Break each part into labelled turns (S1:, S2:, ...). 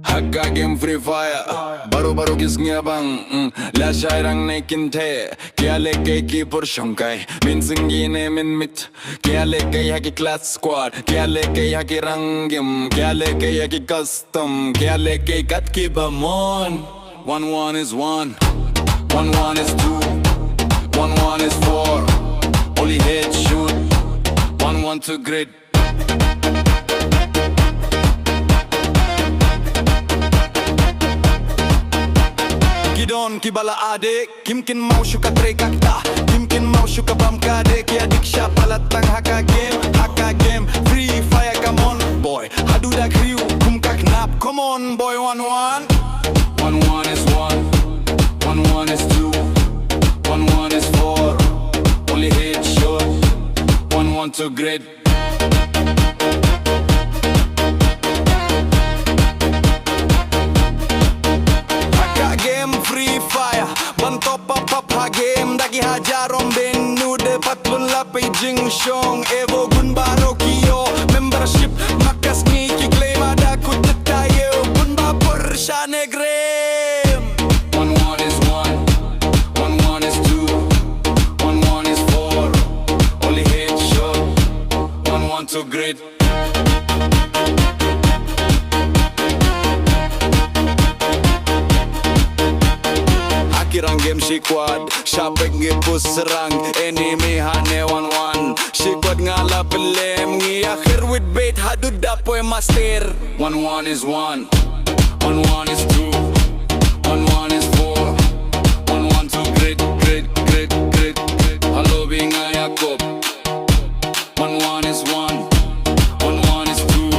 S1: Hakka game free fire baru-baru kisnya bang la shairang naikin the kya leke ki pur shonkai min singine min mit kya leke ya ki class squad kya leke ya ki rangim kya leke ya ki custom kya leke kat ki bamon 1-1 is 1 1-1 is 2 1-1 is 4 only head shoot 1-1 to grid Gidon kibala adik Kimkin mau syuka trekakta Kimkin mau syuka bam kade Ki adik sya palatang haka game Free fire come on boy Hadu da kriu kum kak nap Come on boy 1-1 1-1 is 1 1-1 is 2 1-1 is 4 Only headshot 1-1 to grid Free fire Banto pap ha game Dagi hajarom benu De patlun lapay jing shong Evo gun baro kiyo Membership makas ni kiklaim ada kutit tayo Gun babur sya negrem 1-1 is 1 1-1 is 2 1-1 is 4 Only headshot 1-1 to grid Kirang game si quad Syapek ngipus serang Enemy hane 1-1 Si quad ngala pelem Ngi akhir with bait Hadu dapoy master 1-1 is 1 1-1 is 2 1-1 is 4 1-1 to grid Halo binga Yakob 1-1 is 1 1-1 is 2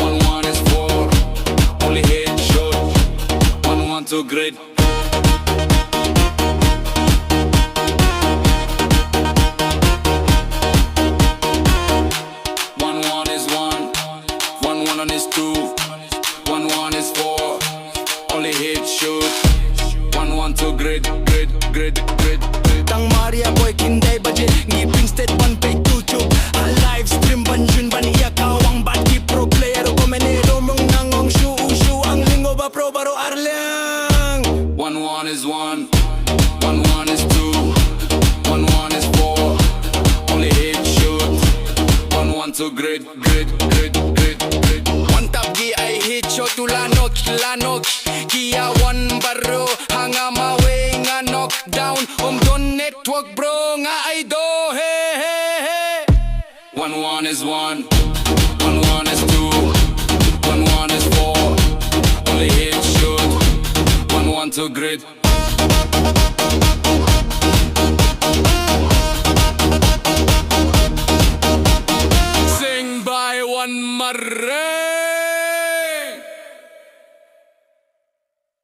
S1: 1-1 is 4 Only headshot 1-1 to grid is 2 1-1 is 4 Only hit shoot 1-1 to grid Tang Maria boy kinday baje Ngiping state ban pay YouTube A live stream banjun ban iya kawang bati pro player Komenero mong nangong shu Ang lingo ba pro baro arlang 1-1 is 1 1-1 is 2 1-1 is 4 Only hit shoot 1-1 to grid Shot to lanok Kia one baro Hanga mawe nga knockdown Don network bro nga ay do hey 1-1 is 1 1-1 is 2 1-1 is 4 Only hit shoot 1-1 to grid